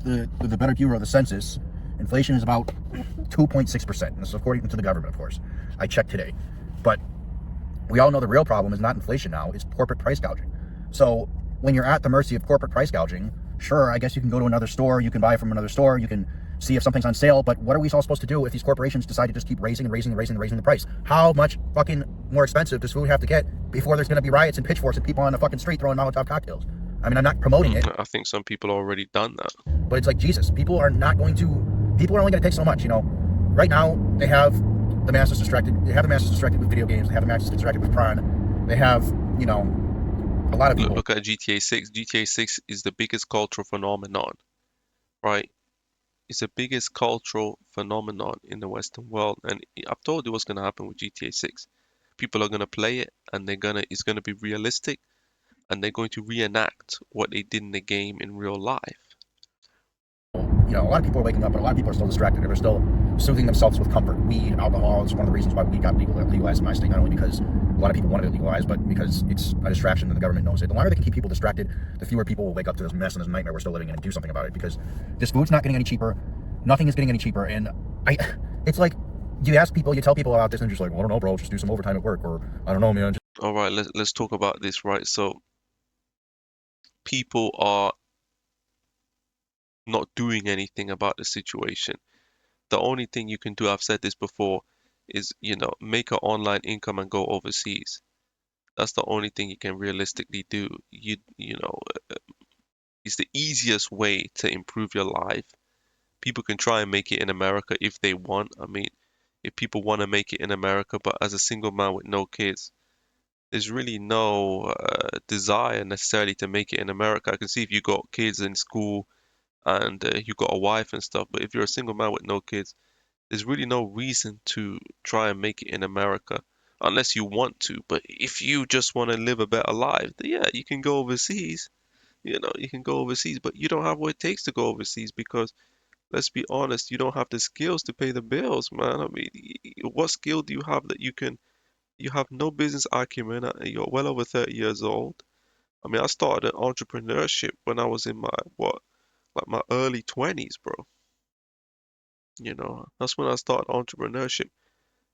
the Better Bureau of the Census, inflation is about 2.6%. This is according to the government, of course. I checked today. But we all know the real problem is not inflation now, it's corporate price gouging. So when you're at the mercy of corporate price gouging, sure, I guess you can go to another store, you can buy from another store, you can see if something's on sale, but what are we all supposed to do if these corporations decide to just keep raising the price? How much fucking more expensive does food have to get before there's going to be riots and pitchforks and people on the fucking street throwing Molotov cocktails? I mean, I'm not promoting it. I think some people have already done that. But it's like, Jesus, people are only going to take so much, you know. Right now, they have the masses distracted. They have the masses distracted with video games. They have the masses distracted with porn. They have, you know, a lot of people. Look at GTA 6. GTA 6 is the biggest cultural phenomenon, right? It's the biggest cultural phenomenon in the Western world, and I've told you what's going to happen with GTA 6. People are going to play it, and it's going to be realistic, and they're going to reenact what they did in the game in real life. You know, a lot of people are waking up, but a lot of people are still distracted, and they're still soothing themselves with comfort. Weed, alcohol is one of the reasons why weed got legalized in my state, not only because a lot of people wanted it legalized, but because it's a distraction and the government knows it. The longer they can keep people distracted, the fewer people will wake up to this mess and this nightmare we're still living in and do something about it, because this food's not getting any cheaper. Nothing is getting any cheaper, and it's like, you tell people about this, and they're just like, well, I don't know, bro, just do some overtime at work, or I don't know, man. All right, let's talk about this, right? So people are not doing anything about the situation. The only thing you can do, I've said this before, is, make an online income and go overseas. That's the only thing you can realistically do. It's the easiest way to improve your life. People can try and make it in America if they want. I mean, if people want to make it in America, but as a single man with no kids, there's really no desire necessarily to make it in America. I can see if you got kids in school and you got a wife and stuff, but if you're a single man with no kids, there's really no reason to try and make it in America unless you want to. But if you just want to live a better life, then yeah, you can go overseas. You can go overseas, but you don't have what it takes to go overseas because, let's be honest, you don't have the skills to pay the bills, man. I mean, what skill do you have that you have no business acumen, and you're well over 30 years old. I mean, I started entrepreneurship when I was in my early 20s, bro. That's when I started entrepreneurship.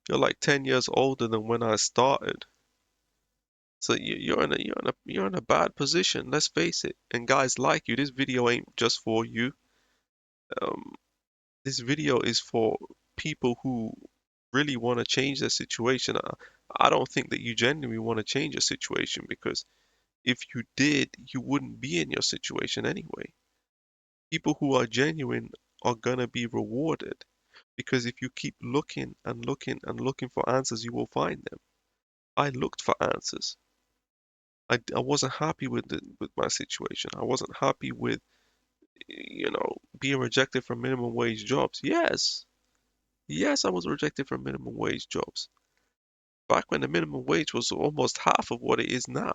You're like 10 years older than when I started. So you're in a bad position, let's face it. And guys like you, this video ain't just for you. Um, this video is for people who really want to change their situation. I don't think that you genuinely want to change your situation, because if you did, you wouldn't be in your situation anyway. People who are genuine are gonna be rewarded, because if you keep looking and looking and looking for answers, you will find them. I looked for answers. I wasn't happy with my situation. I wasn't happy with, being rejected from minimum wage jobs. Yes, I was rejected from minimum wage jobs. Back when the minimum wage was almost half of what it is now.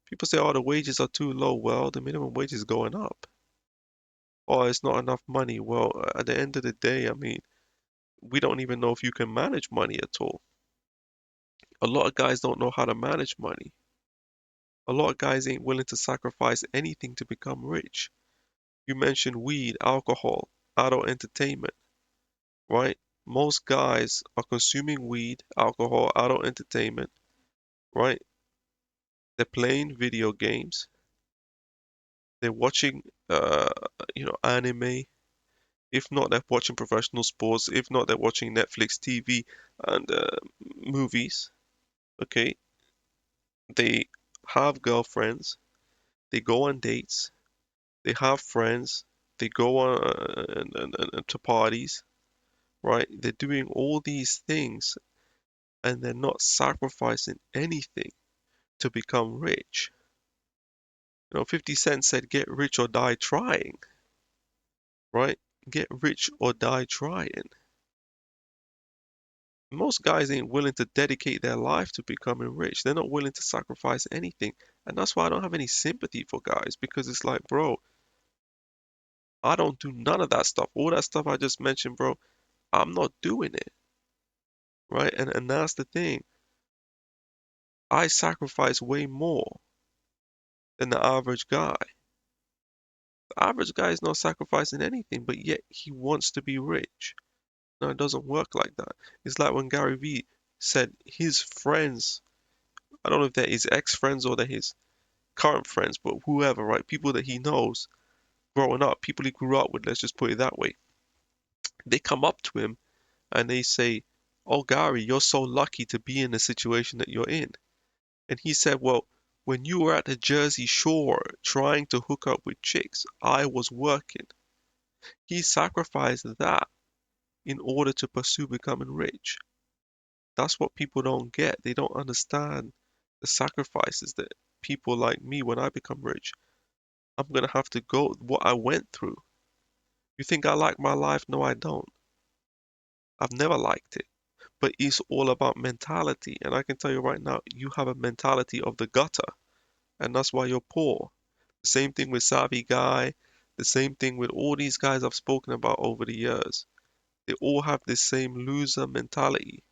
People say, oh, the wages are too low. Well, the minimum wage is going up. Oh, it's not enough money. Well, at the end of the day, I mean, we don't even know if you can manage money at all. A lot of guys don't know how to manage money. A lot of guys ain't willing to sacrifice anything to become rich. You mentioned weed, alcohol, adult entertainment, right? Most guys are consuming weed, alcohol, adult entertainment, right? They're playing video games. They're watching, anime. If not, they're watching professional sports. If not, they're watching Netflix, TV, and movies. Okay? They have girlfriends. They go on dates. They have friends. They go on to parties, right? They're doing all these things, and they're not sacrificing anything to become rich. 50 Cent said, "Get rich or die trying," right? Get rich or die trying. Most guys ain't willing to dedicate their life to becoming rich. They're not willing to sacrifice anything. And that's why I don't have any sympathy for guys, because it's like, bro, I don't do none of that stuff. All that stuff I just mentioned, bro, I'm not doing it. Right? And that's the thing. I sacrifice way more than the average guy. The average guy is not sacrificing anything, but yet he wants to be rich. No, it doesn't work like that. It's like when Gary Vee said his friends, I don't know if they're his ex-friends or they're his current friends, but whoever, right? People that he knows growing up, people he grew up with, let's just put it that way. They come up to him and they say, "Oh, Gary, you're so lucky to be in the situation that you're in." And he said, "Well, when you were at the Jersey Shore trying to hook up with chicks, I was working." He sacrificed that in order to pursue becoming rich. That's what people don't get. They don't understand the sacrifices that people like me, when I become rich, I'm gonna have to go what I went through. You think I like my life? No, I don't. I've never liked it. But it's all about mentality. And I can tell you right now, you have a mentality of the gutter, and that's why you're poor. The same thing with Savvy Guy, the same thing with all these guys I've spoken about over the years. They all have this same loser mentality.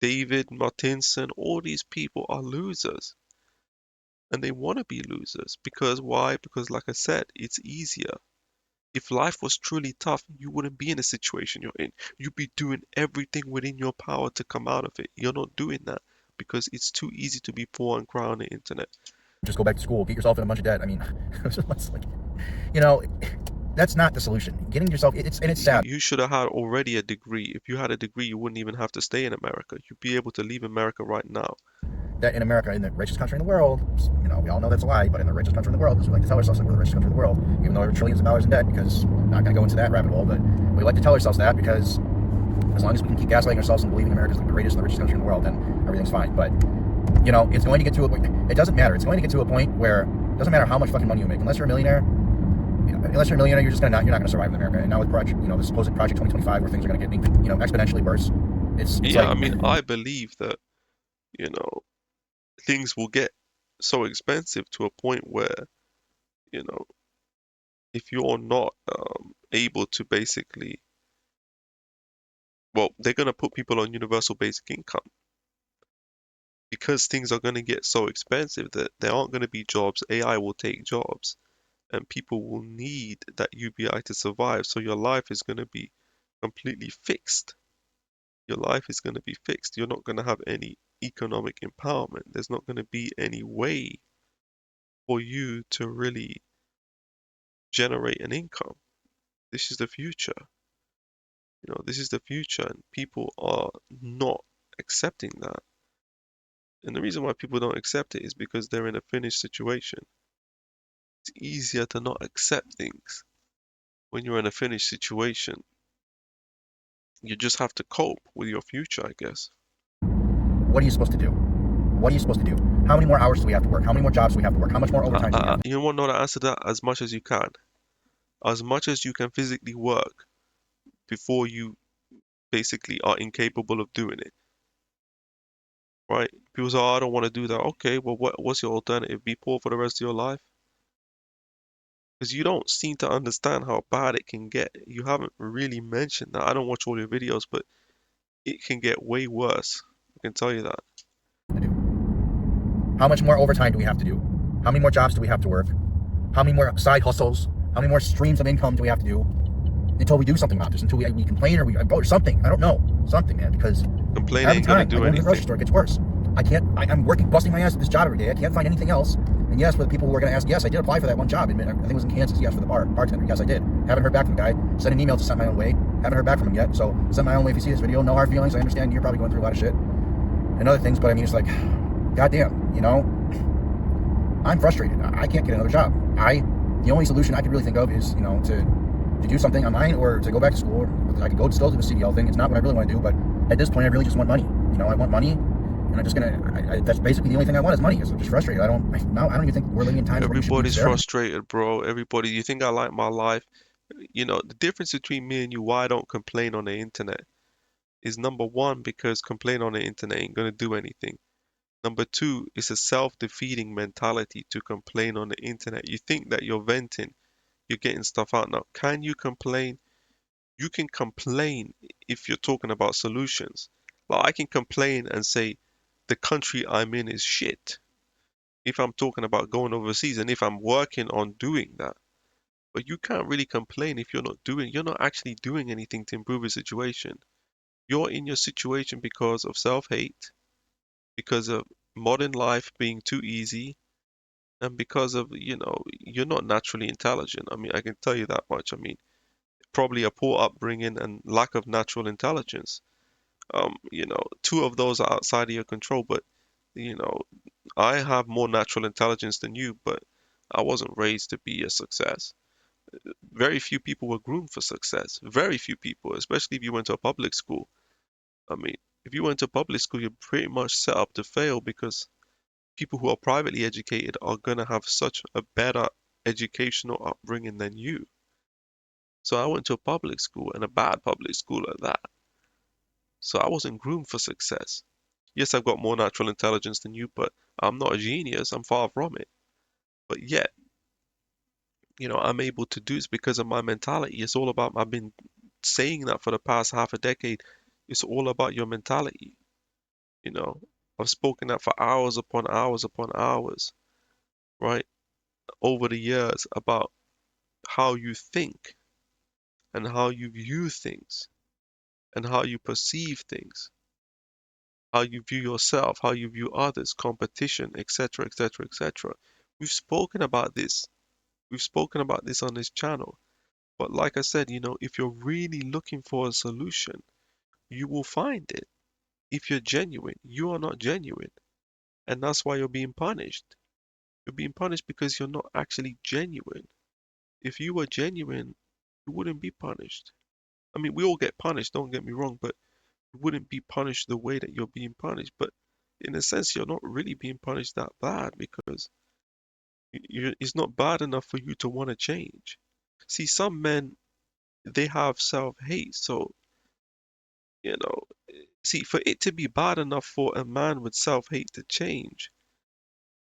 David Martinson, all these people are losers. And they want to be losers. Because why? Because, like I said, it's easier. If life was truly tough, you wouldn't be in the situation you're in. You'd be doing everything within your power to come out of it. You're not doing that because it's too easy to be poor and cry on the internet. Just go back to school, get yourself in a bunch of debt. I mean, it's like, you know, that's not the solution. Getting yourself, it's sad. You should have had already a degree. If you had a degree, you wouldn't even have to stay in America. You'd be able to leave America right now. That in America, in the richest country in the world, we all know that's a lie, but in the richest country in the world, because we like to tell ourselves that we're the richest country in the world, even though we're trillions of dollars in debt, because I'm not going to go into that rabbit hole, but we like to tell ourselves that because as long as we can keep gaslighting ourselves and believing America is the greatest and the richest country in the world, then everything's fine. But, it's going to get to a point, it doesn't matter. It's going to get to a point where it doesn't matter how much fucking money you make. Unless you're a millionaire, you're just not going to survive in America. And now with the supposed Project 2025, where things are going to get, exponentially worse, it's Yeah, like, I mean, I believe that, you know, things will get so expensive to a point where, you know, if you're not able to basically, well, they're going to put people on universal basic income because things are going to get so expensive that there aren't going to be jobs. AI will take jobs, and people will need that UBI to survive. So your life is going to be completely fixed. Your life is going to be fixed. You're not going to have any economic empowerment. There's not going to be any way for you to really generate an income. This is the future. This is the future, and people are not accepting that. And the reason why people don't accept it is because they're in a finished situation. It's easier to not accept things when you're in a finished situation. You just have to cope with your future, I guess. what are you supposed to do? What are you supposed to do? How many more hours do we have to work? How many more jobs do we have to work? How much more overtime do we have to You want to know the answer to that? As much as you can. As much as you can physically work before you basically are incapable of doing it, right? People say, "Oh, I don't want to do that." Okay, well, what's your alternative? Be poor for the rest of your life? Because you don't seem to understand how bad it can get. You haven't really mentioned that. I don't watch all your videos, but it can get way worse. I can tell you that. do? How much more overtime do we have to do? How many more jobs do we have to work? How many more side hustles? How many more streams of income do we have to do until we do something about this? Until we complain or something? I don't know. Something, man, because Complaining every ain't gonna time I do go to the grocery anything. store, it gets worse. I'm working, busting my ass at this job every day. I can't find anything else. And yes, for the people who are going to ask, yes, I did apply for that one job. I think it was in Kansas. Yes, for the bartender. Yes, I did. Haven't heard back from the guy. Sent an email to Send My Own Way. Haven't heard back from him yet. So Send My Own Way, if you see this video, no hard feelings. I understand you're probably going through a lot of shit and other things, but I mean, it's like, goddamn, I'm frustrated. I can't get another job. The only solution I could really think of is, to do something online or to go back to school. Or I could still do the CDL thing. It's not what I really want to do, but at this point, I really just want money. I want money, and I'm just that's basically the only thing I want is money. So I'm just frustrated. I don't even think we're living in times where you should be Everybody's there. frustrated, bro. Everybody, you think I like my life? The difference between me and you, why I don't complain on the internet, is number one, because complain on the internet ain't gonna do anything. Number two, it's a self-defeating mentality to complain on the internet. You think that you're venting, you're getting stuff out. Now, can you complain? You can complain if you're talking about solutions. Like I can complain and say the country I'm in is shit if I'm talking about going overseas and if I'm working on doing that. But you can't really complain if you're not actually doing anything to improve your situation. You're in your situation because of self-hate, because of modern life being too easy, and because of, you're not naturally intelligent. I mean, I can tell you that much. I mean, probably a poor upbringing and lack of natural intelligence. Two of those are outside of your control, but you know, I have more natural intelligence than you, but I wasn't raised to be a success. Very few people were groomed for success. Very few people, especially if you went to a public school. I mean, if you went to public school, you're pretty much set up to fail because people who are privately educated are going to have such a better educational upbringing than you. So I went to a public school and a bad public school at that. So I wasn't groomed for success. Yes, I've got more natural intelligence than you, but I'm not a genius. I'm far from it. But yet, I'm able to do this because of my mentality. It's all about, I've been saying that for the past half a decade. It's all about your mentality. You know, I've spoken that for hours upon hours upon hours, right? Over the years about how you think and how you view things and how you perceive things, how you view yourself, how you view others, competition, etc., etc., etc. We've spoken about this. We've spoken about this on this channel. But like I said, if you're really looking for a solution, you will find it. If you're genuine, you are not genuine. And that's why you're being punished. You're being punished because you're not actually genuine. If you were genuine, you wouldn't be punished. I mean, we all get punished, don't get me wrong, but you wouldn't be punished the way that you're being punished. But in a sense, you're not really being punished that bad because it's not bad enough for you to want to change. See, some men, they have self-hate. So, you know, see, for it to be bad enough for a man with self-hate to change,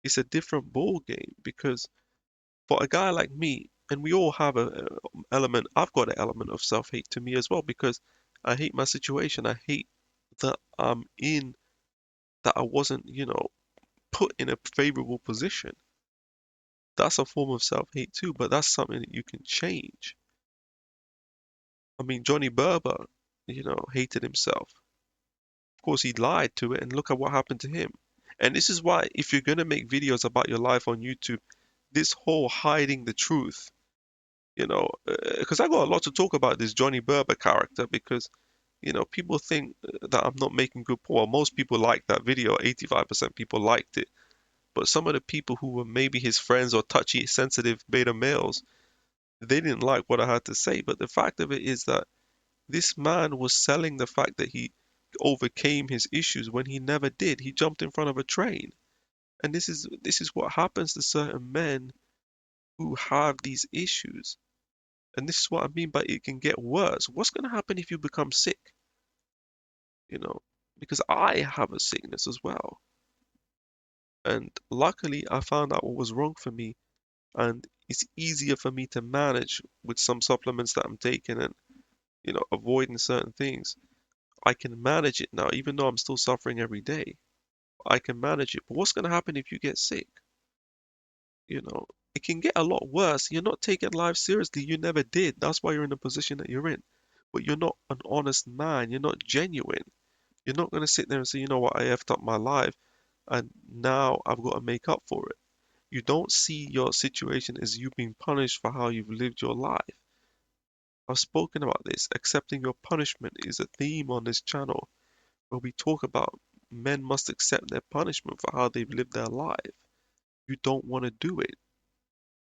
it's a different ball game because for a guy like me, and we all have a element, I've got an element of self-hate to me as well because I hate my situation. I hate that I'm in, that I wasn't, put in a favorable position. That's a form of self-hate too, but that's something that you can change. I mean, Johnny Berber, hated himself. Of course, he lied to it, and look at what happened to him. And this is why, if you're gonna make videos about your life on YouTube, this whole hiding the truth, because I got a lot to talk about this Johnny Berber character because, people think that I'm not making good point. Well, most people liked that video. 85% people liked it. But some of the people who were maybe his friends or touchy, sensitive beta males, they didn't like what I had to say. But the fact of it is that this man was selling the fact that he overcame his issues when he never did. He jumped in front of a train. And this is what happens to certain men who have these issues. And this is what I mean by it can get worse. What's going to happen if you become sick? You know, because I have a sickness as well. And luckily, I found out what was wrong for me. And it's easier for me to manage with some supplements that I'm taking and, avoiding certain things. I can manage it now, even though I'm still suffering every day. I can manage it. But what's going to happen if you get sick? You know, it can get a lot worse. You're not taking life seriously. You never did. That's why you're in the position that you're in. But you're not an honest man. You're not genuine. You're not going to sit there and say, you know what, I effed up my life and now I've got to make up for it. You don't see your situation as you being punished for how you've lived your life. I've spoken about this. Accepting your punishment is a theme on this channel where we talk about men must accept their punishment for how they've lived their life. You don't want to do it.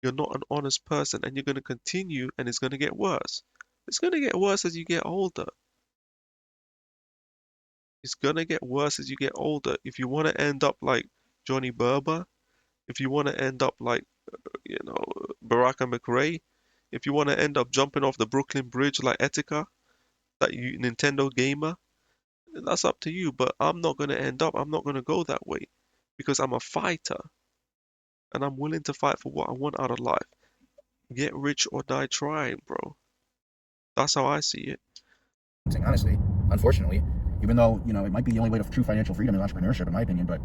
You're not an honest person and you're going to continue and it's going to get worse. It's going to get worse as you get older. It's going to get worse as you get older. If you want to end up like Johnny Berber, if you want to end up like, you know, Baraka McRae, if you want to end up jumping off the Brooklyn Bridge like Etika, that you Nintendo gamer, that's up to you. But I'm not going to I'm not going to go that way because I'm a fighter and I'm willing to fight for what I want out of life. Get rich or die trying, bro. That's how I see it. Honestly, unfortunately, even though, it might be the only way to true financial freedom is entrepreneurship, in my opinion, but,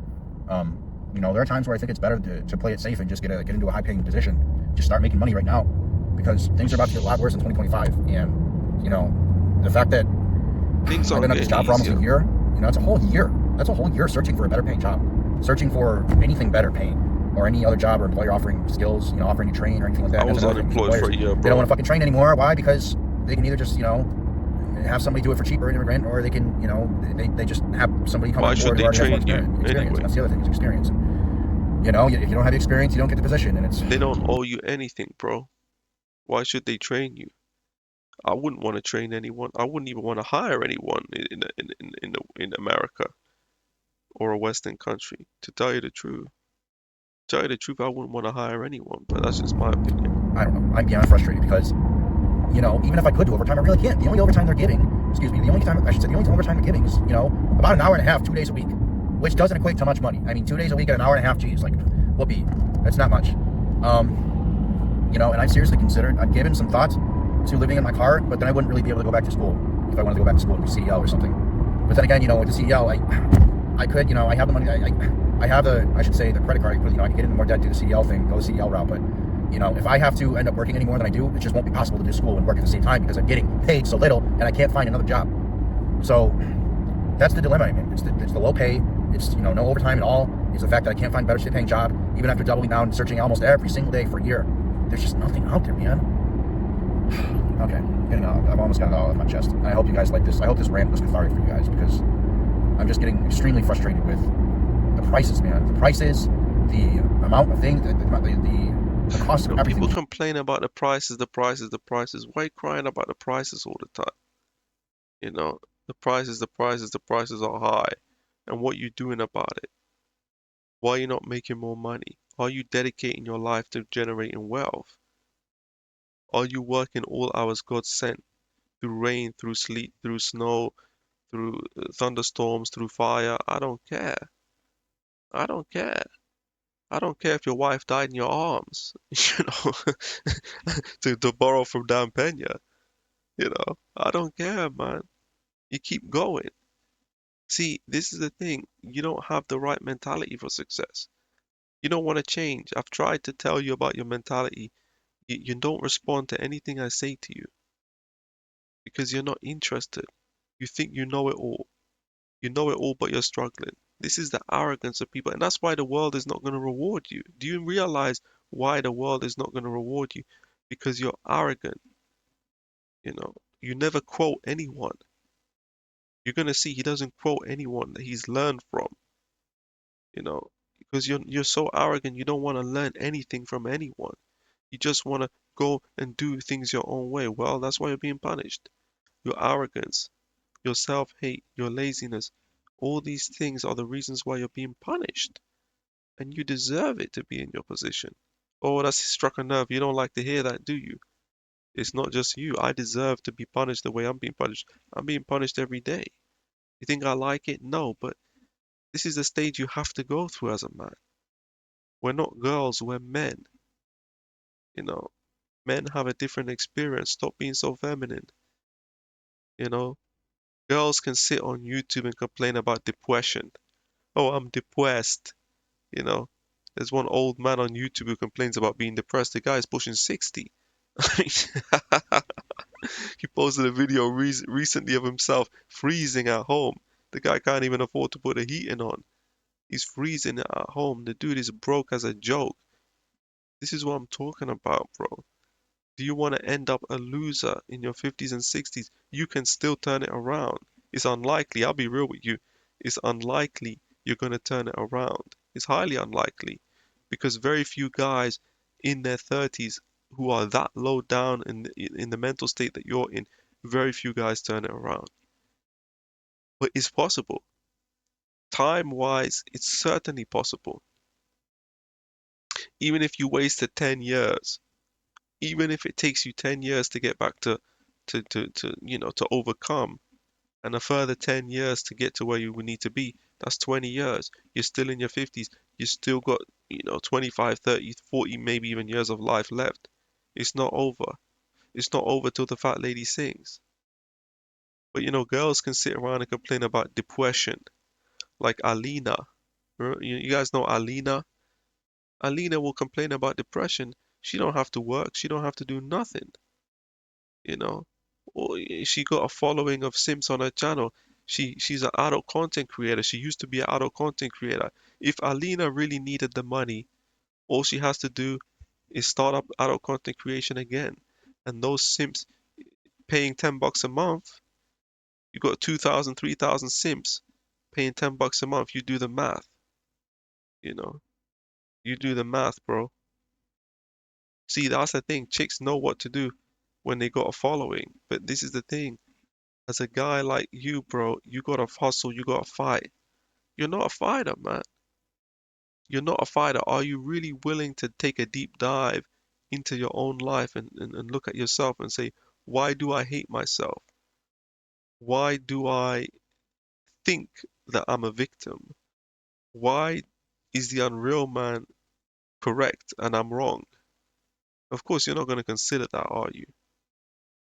there are times where I think it's better to play it safe and just get into a high-paying position. Just start making money right now. because things are about to get a lot worse in 2025. And, you know, the fact that Things I've aren't been at this getting job for almost a easier. year, you know, it's a whole year. That's a whole year searching for a better paying job, searching for anything better paying, or any other job or employer offering skills, you know, offering to train or anything like that. I And that's was another thing. These unemployed for employers, a year, they don't want bro. to fucking train anymore. Why? Because they can either just, you know, have somebody do it for cheaper, an immigrant, or they can, you know, they just have somebody come Why on should board who they already has more train you experience. anyway? And that's the other thing is experience. And, you know, if you don't have the experience, you don't get the position, and it's They don't owe you anything, bro. Why should they train you? I wouldn't want to train anyone. I wouldn't even want to hire anyone in America or a Western country. To tell you the truth, I wouldn't want to hire anyone. But that's just my opinion. I don't know. I'm beyond frustrated because, you know, even if I could do overtime, I really can't. The only overtime they're giving, the only overtime they're giving is, you know, about an hour and a half, 2 days a week, which doesn't equate to much money. I mean, 2 days a week at an hour and a half, geez, like, whoopee. That's not much. You know, and I've seriously considered, I've given some thought to living in my car, but then I wouldn't really be able to go back to school if I wanted to go back to school and be CEO or something. But then again, you know, with the CEO, I could, you know, I have the money, I have I should say, the credit card, you know, I can get into more debt, do the CDL thing, go the CDL route, but, you know, if I have to end up working any more than I do, it just won't be possible to do school and work at the same time because I'm getting paid so little and I can't find another job. So that's the dilemma I'm in. It's the low pay. It's, you know, no overtime at all. It's the fact that I can't find a better paying job, even after doubling down and searching almost every single day for a year. There's just nothing out there, man. Okay, I've almost got it all off my chest. I hope you guys like this. I hope this rant was cathartic for you guys because I'm just getting extremely frustrated with the prices, man. The prices, the amount of things, the cost of everything. People complain about the prices, the prices, the prices. Why crying about the prices all the time? You know, the prices, the prices, the prices are high. And what you doing about it? Why are you not making more money? Are you dedicating your life to generating wealth? Are you working all hours God sent through rain, through sleet, through snow, through thunderstorms, through fire? I don't care. I don't care. I don't care if your wife died in your arms, you know, to borrow from Dan Pena, you know. I don't care, man. You keep going. See, this is the thing. You don't have the right mentality for success. You don't want to change. I've tried to tell you about your mentality. You don't respond to anything I say to you because you're not interested. You think you know it all. You know it all, but you're struggling. This is the arrogance of people, and that's why the world is not going to reward you. Do you realize why the world is not going to reward you? Because you're arrogant, you know. You never quote anyone. You're going to see he doesn't quote anyone that he's learned from, you know, because you're so arrogant, you don't want to learn anything from anyone. You just want to go and do things your own way. Well, that's why you're being punished. Your arrogance, your self-hate, your laziness, all these things are the reasons why you're being punished. And you deserve it to be in your position. Oh, that's struck a nerve. You don't like to hear that, do you? It's not just you. I deserve to be punished the way I'm being punished. I'm being punished every day. You think I like it? No, but this is the stage you have to go through as a man. We're not girls, we're men. You know, men have a different experience. Stop being so feminine. You know, girls can sit on YouTube and complain about depression. Oh, I'm depressed. You know, there's one old man on YouTube who complains about being depressed. The guy's pushing 60. He posted a video recently of himself freezing at home. The guy can't even afford to put the heating on. He's freezing at home. The dude is broke as a joke. This is what I'm talking about, bro. Do you want to end up a loser in your 50s and 60s? You can still turn it around. It's unlikely, I'll be real with you. It's unlikely you're going to turn it around. It's highly unlikely because very few guys in their 30s who are that low down in the mental state that you're in, very few guys turn it around. But it's possible. Time-wise, it's certainly possible. Even if you wasted 10 years, even if it takes you 10 years to get back to you know, to overcome, and a further 10 years to get to where you would need to be, that's 20 years. You're still in your 50s. You still got, you know, 25, 30, 40, maybe even years of life left. It's not over. It's not over till the fat lady sings. But you know, girls can sit around and complain about depression, like Alina. You guys know Alina? Alina will complain about depression. She don't have to work. She don't have to do nothing, you know. Or she got a following of simps on her channel. She's an adult content creator. She used to be an adult content creator. If Alina really needed the money, all she has to do is start up adult content creation again. And those simps paying $10 a month, you got 2,000, 3,000 simps paying $10 a month. You do the math, you know. You do the math, bro. See, that's the thing. Chicks know what to do when they got a following. But this is the thing. As a guy like you, bro, you gotta hustle, you gotta fight. You're not a fighter, man. You're not a fighter. Are you really willing to take a deep dive into your own life and look at yourself and say, why do I hate myself? Why do I think that I'm a victim? Why is the unreal man correct and I'm wrong? Of course, you're not going to consider that, are you?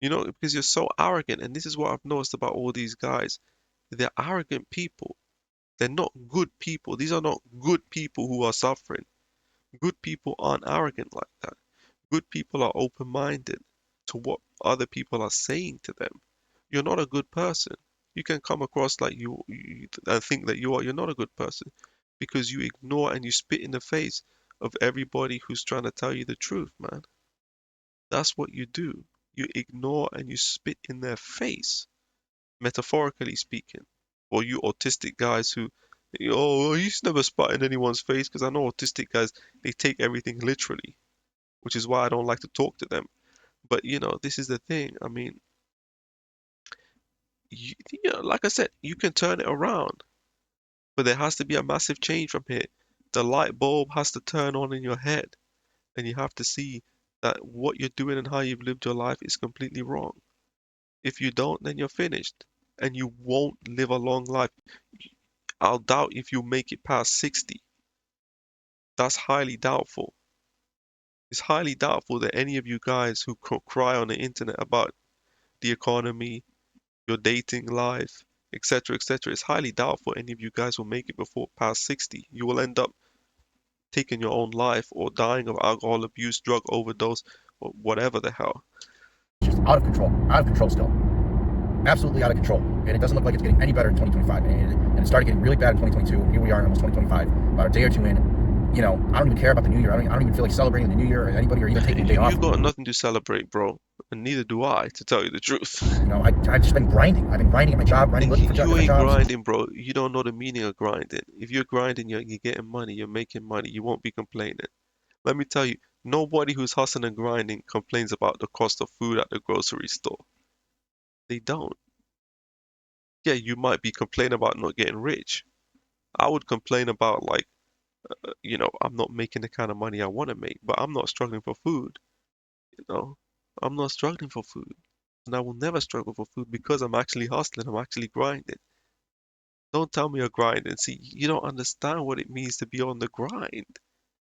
You know, because you're so arrogant. And this is what I've noticed about all these guys. They're arrogant people. They're not good people. These are not good people who are suffering. Good people aren't arrogant like that. Good people are open-minded to what other people are saying to them. You're not a good person. You can come across like you think that you are. You're not a good person because you ignore and you spit in the face of everybody who's trying to tell you the truth, man. That's what you do. You ignore and you spit in their face, metaphorically speaking. Or you autistic guys who, oh, he's never spat in anyone's face because I know autistic guys, they take everything literally, which is why I don't like to talk to them. But this is the thing. I mean, like I said, you can turn it around, but there has to be a massive change from here. The light bulb has to turn on in your head, and you have to see that what you're doing and how you've lived your life is completely wrong. If you don't, then you're finished, and you won't live a long life. I'll doubt if you make it past 60. That's highly doubtful. It's highly doubtful that any of you guys who cry on the internet about the economy, your dating life, etc., etc., it's highly doubtful any of you guys will make it before past 60. You will end up taking your own life or dying of alcohol abuse, drug overdose, or whatever the hell. It's just out of control still. Absolutely out of control. And it doesn't look like it's getting any better in 2025. And it started getting really bad in 2022. Here we are in almost 2025, about a day or two in. I don't even care about the new year. I don't even feel like celebrating the new year or anybody or even taking a day off. You got nothing to celebrate, bro. And neither do I, to tell you the truth. I've just been grinding. I've been grinding at my job, looking for You different ain't jobs. grinding, bro. You don't know the meaning of grinding. If you're grinding, you're getting money, you're making money, you won't be complaining. Let me tell you, nobody who's hustling and grinding complains about the cost of food at the grocery store. They don't. Yeah, you might be complaining about not getting rich. I would complain about like, I'm not making the kind of money I want to make, but I'm not struggling for food, you know. I'm not struggling for food. And I will never struggle for food because I'm actually hustling, I'm actually grinding. Don't tell me you're grinding. See, you don't understand what it means to be on the grind.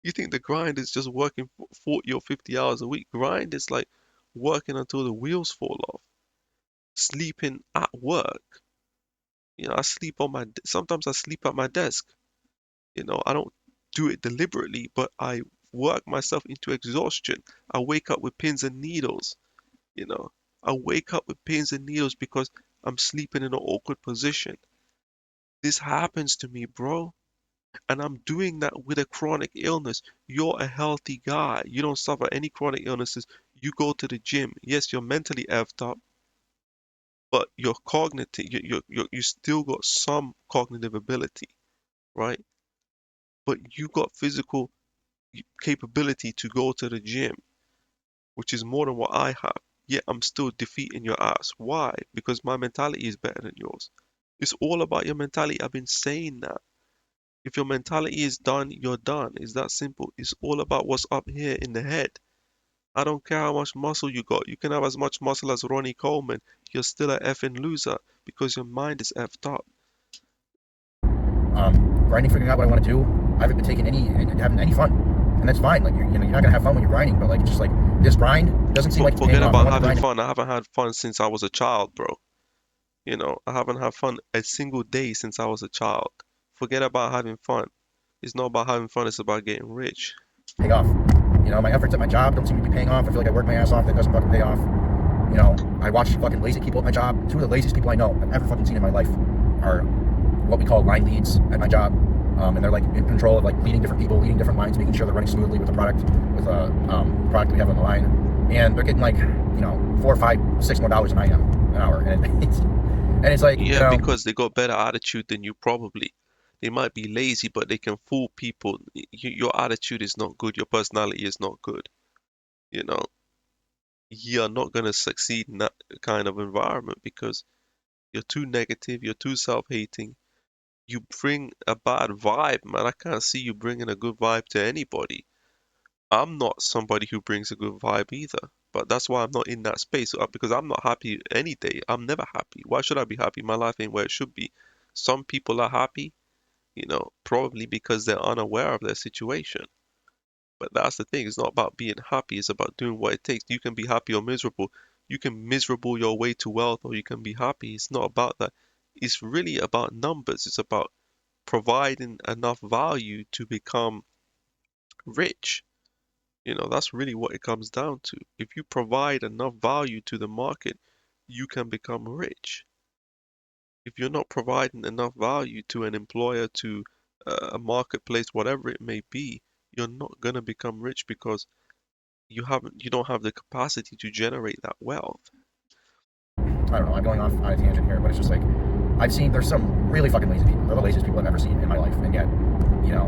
You think the grind is just working 40 or 50 hours a week. Grind is like working until the wheels fall off. Sleeping at work. I sleep sometimes I sleep at my desk. I don't do it deliberately, but I work myself into exhaustion. I wake up with pins and needles, you know. I wake up with pins and needles because I'm sleeping in an awkward position. This happens to me, bro. And I'm doing that with a chronic illness. You're a healthy guy. You don't suffer any chronic illnesses. You go to the gym. Yes, you're mentally effed up, but you're cognitive. You still got some cognitive ability, right? But you got physical capability to go to the gym, which is more than what I have. Yet I'm still defeating your ass. Why? Because my mentality is better than yours. It's all about your mentality. I've been saying that. If your mentality is done, you're done. It's that simple. It's all about what's up here in the head. I don't care how much muscle you got. You can have as much muscle as Ronnie Coleman. You're still a effing loser because your mind is effed up. Grinding, figuring out what I want to do. I haven't been taking having any fun, and that's fine. Like you're not gonna have fun when you're grinding, but like it's just like this grind doesn't seem like it's paying Forget off. I about want to having grind. fun. I haven't had fun since I was a child, bro. I haven't had fun a single day since I was a child. Forget about having fun. It's not about having fun, it's about getting rich. Pay off. You know, my efforts at my job don't seem to be paying off. I feel like I work my ass off, that doesn't fucking pay off. You know, I watch fucking lazy people at my job. Two of the laziest people I know I've ever fucking seen in my life are what we call line leads at my job. And they're like in control of like leading different people, leading different lines, making sure they're running smoothly with the product, with a product we have on the line. And they're getting like, you know, $4, $5, $6 more than I am an hour. And it's like, you Yeah, know, because they got better attitude than you probably. They might be lazy, but they can fool people. Your attitude is not good. Your personality is not good. You know, you're not going to succeed in that kind of environment because you're too negative, you're too self-hating. You bring a bad vibe, man. I can't see you bringing a good vibe to anybody. I'm not somebody who brings a good vibe either. But that's why I'm not in that space because I'm not happy any day. I'm never happy. Why should I be happy? My life ain't where it should be. Some people are happy, probably because they're unaware of their situation. But that's the thing. It's not about being happy. It's about doing what it takes. You can be happy or miserable. You can miserable your way to wealth or you can be happy. It's not about that. It's really about numbers. It's about providing enough value to become rich. That's really what it comes down to. If you provide enough value to the market, you can become rich. If you're not providing enough value to an employer, to a marketplace, whatever it may be, you're not gonna become rich because you don't have the capacity to generate that wealth. I don't know, I'm going off on a tangent here, but it's just like, there's some really fucking lazy people. They're the laziest people I've ever seen in my life, and yet, you know,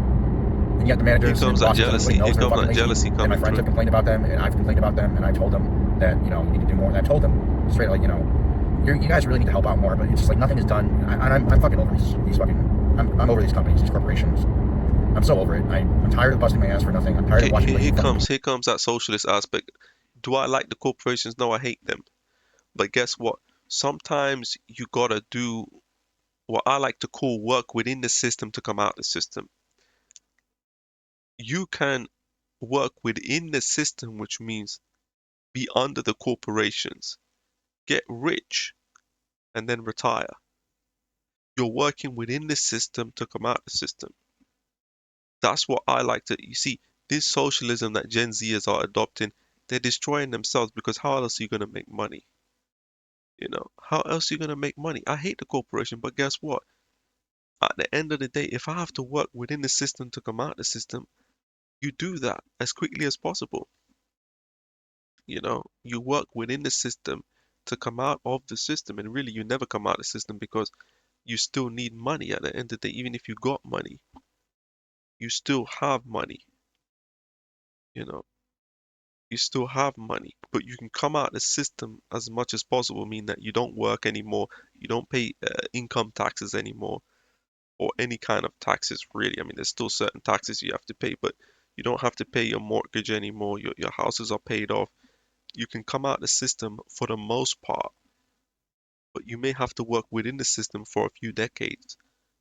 and yet the Here managers and comes that bosses, everybody jealousy. Here knows they're comes fucking that lazy, jealousy and my coming friends through. have complained about them, and I've complained about them, and I told them that, you need to do more, and I told them straight, like, you guys really need to help out more, but it's just like nothing is done, and I'm fucking over these fucking, I'm over these companies, these corporations. I'm so over it. I'm tired of busting my ass for nothing. I'm tired of Here, watching here, lazy here fucking comes people. here comes that socialist aspect. Do I like the corporations? No, I hate them. But guess what? Sometimes you gotta do what I like to call work within the system to come out the system. You can work within the system, which means be under the corporations, get rich, and then retire. You're working within the system to come out the system. That's what I like to, you see, this socialism that Gen Zers are adopting, they're destroying themselves because how else are you going to make money? How else are you going to make money? I hate the corporation, but guess what? At the end of the day, if I have to work within the system to come out the system, you do that as quickly as possible. You work within the system to come out of the system, and really you never come out of the system because you still need money at the end of the day. Even if you got money, you still have money, you know, you still have money, but you can come out of the system as much as possible, mean that you don't work anymore, you don't pay income taxes anymore, or any kind of taxes really. I mean, there's still certain taxes you have to pay, but you don't have to pay your mortgage anymore. Your houses are paid off. You can come out the system for the most part, but you may have to work within the system for a few decades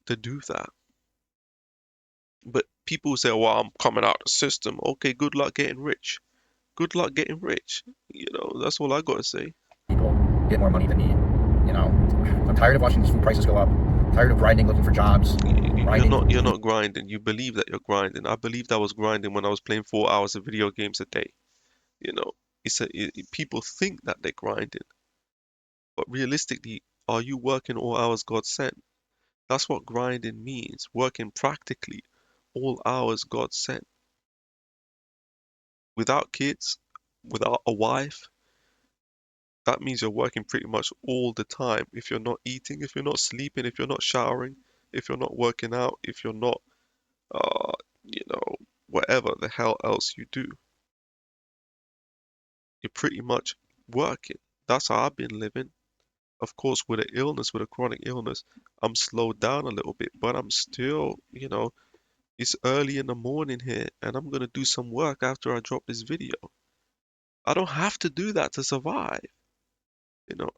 to do that. But people say, well, I'm coming out the system. Okay, good luck getting rich. Good luck getting rich. That's all I gotta say. People get more money than me. I'm tired of watching these food prices go up. I'm tired of grinding, looking for jobs, You're grinding. not you're not grinding. You believe that you're grinding. I believed I was grinding when I was playing 4 hours of video games a day. You know, people think that they're grinding, but realistically, are you working all hours God sent? That's what grinding means. Working practically all hours God sent. Without kids, without a wife, that means you're working pretty much all the time. If you're not eating, if you're not sleeping, if you're not showering, if you're not working out, if you're not, uh, you know, whatever the hell else you do, you're pretty much working. That's how I've been living. Of course, with an illness, with a chronic illness, I'm slowed down a little bit, but I'm still, it's early in the morning here, and I'm gonna do some work after I drop this video. I don't have to do that to survive.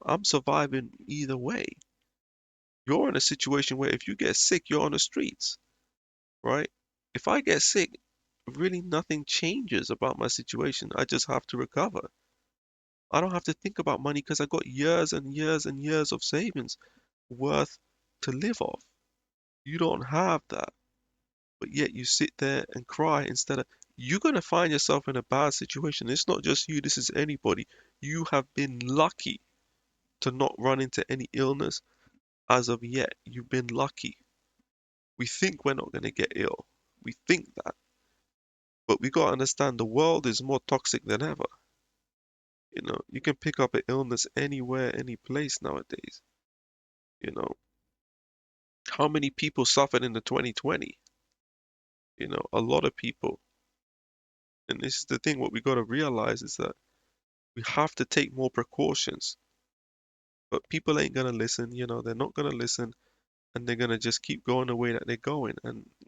I'm surviving either way. You're in a situation where if you get sick, you're on the streets, right? If I get sick, really nothing changes about my situation. I just have to recover. I don't have to think about money because I got years and years and years of savings worth to live off. You don't have that, but yet you sit there and cry instead of you're gonna find yourself in a bad situation. It's not just you, this is anybody. You have been lucky to not run into any illness as of yet. You've been lucky. We think we're not gonna get ill. We think that. But we gotta understand the world is more toxic than ever. You know, you can pick up an illness anywhere, any place nowadays. You know, how many people suffered in the 2020? You know, a lot of people. And this is the thing, what we got to realize is that we have to take more precautions. But people ain't gonna listen, you know, they're not gonna listen, and they're gonna just keep going the way that they're going. And you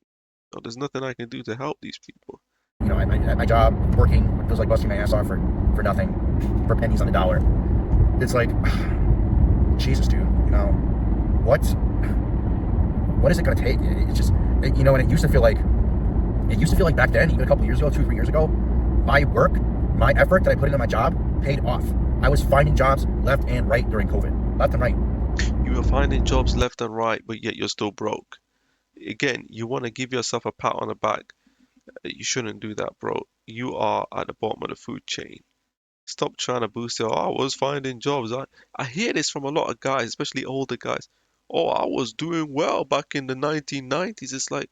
know, there's nothing I can do to help these people. You know, at my job, working, it feels like busting my ass off for nothing, for pennies on the dollar. It's like, Jesus, dude, you know, what is it going to take? It's just, you know, and it used to feel like back then, even a couple years ago, 2, 3 years ago, my work, my effort that I put into my job paid off. I was finding jobs left and right during COVID, left and right. You were finding jobs left and right, but yet you're still broke. Again, you want to give yourself a pat on the back. You shouldn't do that, bro. You are at the bottom of the food chain. Stop trying to boost it. Oh, I was finding jobs. I hear this from a lot of guys, especially older guys. Oh, I was doing well back in the 1990s. It's like,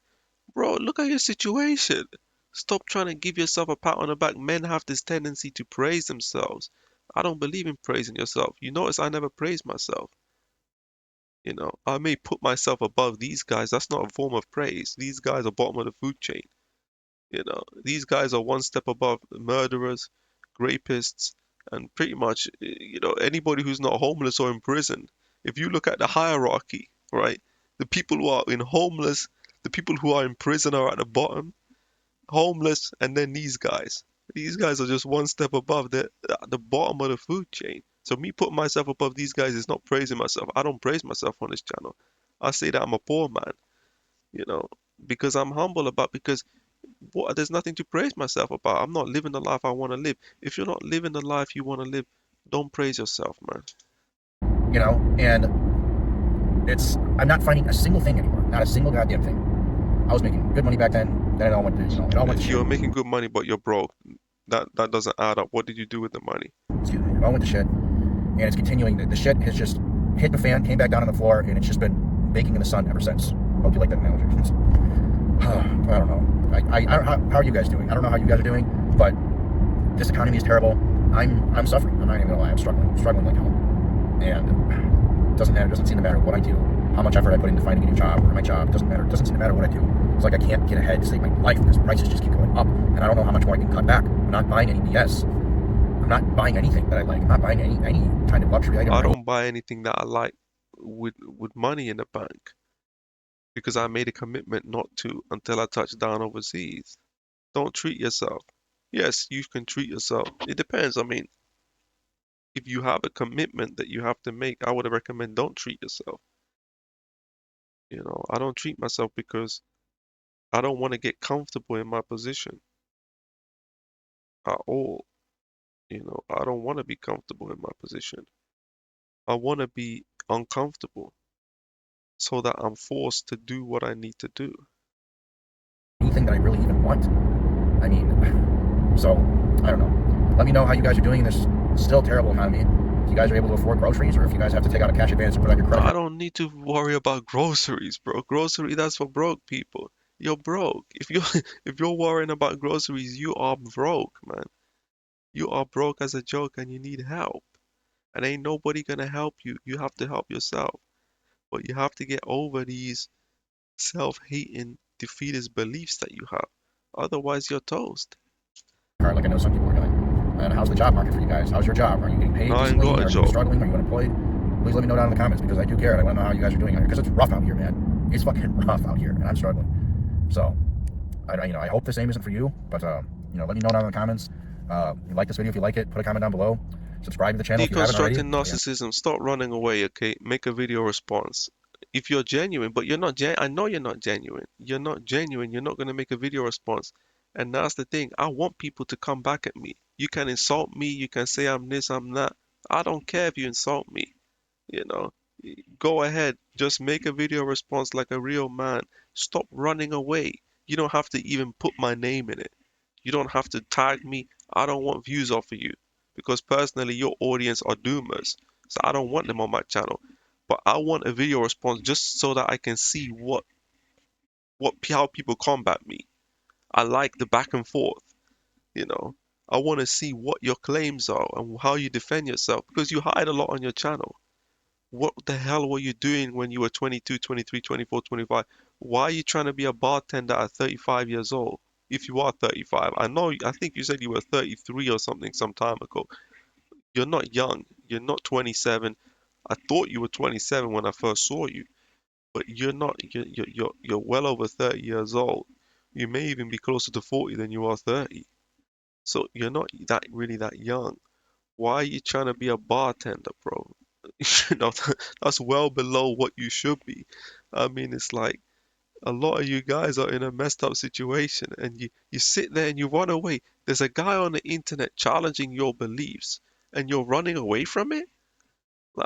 bro, look at your situation. Stop trying to give yourself a pat on the back. Men have this tendency to praise themselves. I don't believe in praising yourself. You notice I never praise myself. You know, I may put myself above these guys. That's not a form of praise. These guys are bottom of the food chain. You know, these guys are one step above murderers, rapists, and pretty much, you know, anybody who's not homeless or in prison. If you look at the hierarchy, right, the people who are in homeless, the people who are in prison are at the bottom, homeless, and then these guys. These guys are just one step above. They're at the bottom of the food chain. So me putting myself above these guys is not praising myself. I don't praise myself on this channel. I say that I'm a poor man, you know, because I'm humble about because there's nothing to praise myself about. I'm not living the life I want to live. If you're not living the life you want to live, don't praise yourself, man. You know, and I'm not finding a single thing anymore. Not a single goddamn thing. I was making good money back then. Then it all went to, you know, it all went to shit. You're making good money, but you're broke. That doesn't add up. What did you do with the money? Excuse me. It all went to shit. And it's continuing. The shit has just hit the fan, came back down on the floor, and it's just been baking in the sun ever since. Hope you like that analogy. I don't know. I don't know how are you guys doing? I don't know how you guys are doing, but this economy is terrible. I'm suffering. I'm not even gonna lie. I'm struggling like hell. And it doesn't matter. It doesn't seem to matter what I do, how much effort I put into finding a new job or my job. It doesn't matter. It doesn't seem to matter what I do. It's like I can't get ahead to save my life because prices just keep going up, and I don't know how much more I can cut back. I'm not buying any BS. I'm not buying anything that I like. I'm not buying any kind of luxury item. I don't buy anything that I like with money in the bank because I made a commitment not to until I touch down overseas. Don't treat yourself. Yes, you can treat yourself. It depends. I mean, if you have a commitment that you have to make, I would recommend don't treat yourself. You know, I don't treat myself because I don't want to get comfortable in my position at all. You know, I don't want to be comfortable in my position. I want to be uncomfortable so that I'm forced to do what I need to do. Anything that I really even want. I mean, so I don't know. Let me know how you guys are doing in this still terrible economy. If you guys are able to afford groceries, or if you guys have to take out a cash advance and put on your credit I card. don't need to worry about groceries, bro. Grocery, that's for broke people. You're broke. If you're if you're worrying about groceries, you are broke, man. You are broke as a joke and you need help. And ain't nobody gonna help you. You have to help yourself. But you have to get over these self-hating, defeatist beliefs that you have. Otherwise, you're toast. Like I know some people are doing. And how's the job market for you guys? How's your job? Are you getting paid I ain't decently? got a Are you job. struggling? Are you unemployed? Please let me know down in the comments because I do care and I want to know how you guys are doing out here because it's rough out here, man. It's fucking rough out here and I'm struggling. So, I hope the same isn't for you, but let me know down in the comments. You like this video if you like it, put a comment down below. Subscribe to the channel if you haven't already. Deconstructing narcissism. Stop running away, okay? Make a video response. If you're genuine, but you're not I know you're not genuine. You're not genuine. You're not going to make a video response. And that's the thing. I want people to come back at me. You can insult me. You can say I'm this, I'm that. I don't care if you insult me. You know, go ahead. Just make a video response like a real man. Stop running away. You don't have to even put my name in it. You don't have to tag me. I don't want views off of you because personally your audience are doomers. So I don't want them on my channel. But I want a video response just so that I can see how people combat me. I like the back and forth, you know. I want to see what your claims are and how you defend yourself because you hide a lot on your channel. What the hell were you doing when you were 22, 23, 24, 25? Why are you trying to be a bartender at 35 years old? If you are 35, I think you said you were 33 or something some time ago. You're not young. You're not 27. I thought you were 27 when I first saw you, but you're not. You're well over 30 years old. You may even be closer to 40 than you are 30. So you're not that really that young. Why are you trying to be a bartender, bro? You know, that's well below what you should be. I mean, it's like a lot of you guys are in a messed up situation and you sit there and you run away. There's a guy on the internet challenging your beliefs and you're running away from it?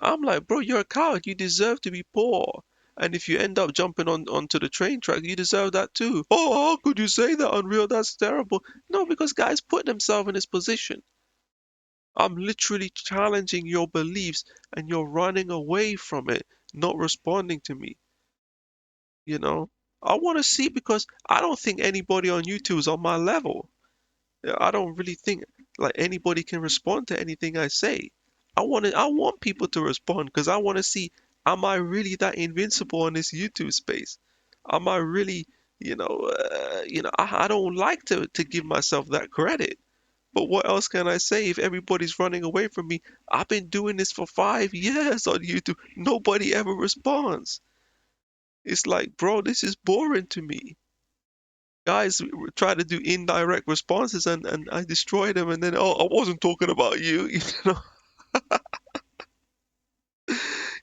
I'm like, bro, you're a coward. You deserve to be poor. And if you end up jumping onto the train track, you deserve that too. Oh, how could you say that, Unreal? That's terrible. No, because guys put themselves in this position. I'm literally challenging your beliefs and you're running away from it, not responding to me, you know? I want to see because I don't think anybody on YouTube is on my level. Yeah, I don't really think like anybody can respond to anything I say. I want people to respond because I want to see, am I really that invincible on this YouTube space? Am I really, I don't like to give myself that credit. But what else can I say if everybody's running away from me? I've been doing this for 5 years on YouTube. Nobody ever responds. It's like, bro, this is boring to me. Guys try to do indirect responses and I destroy them and then, oh, I wasn't talking about you.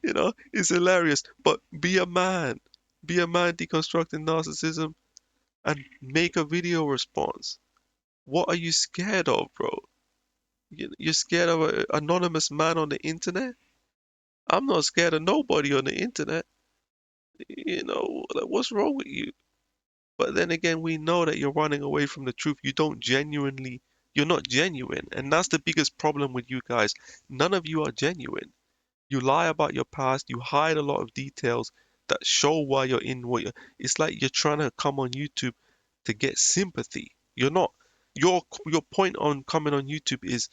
Know, it's hilarious. But be a man. Be a man deconstructing narcissism and make a video response. What are you scared of, bro? You're scared of an anonymous man on the internet? I'm not scared of nobody on the internet. Like, what's wrong with you? But then again, we know that you're running away from the truth. You're not genuine. And that's the biggest problem with you guys. None of you are genuine. You lie about your past. You hide a lot of details that show why you're in it's like you're trying to come on YouTube to get sympathy. You're not. Your point on coming on YouTube is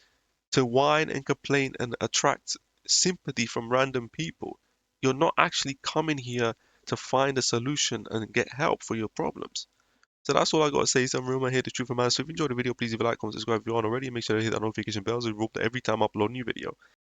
to whine and complain and attract sympathy from random people. You're not actually coming here to find a solution and get help for your problems. So that's all I got to say. Some room I hear the truth of man. So if you enjoyed the video, please leave a like, comment, subscribe if you aren't already, and make sure to hit that notification bell so you're up every time I upload a new video.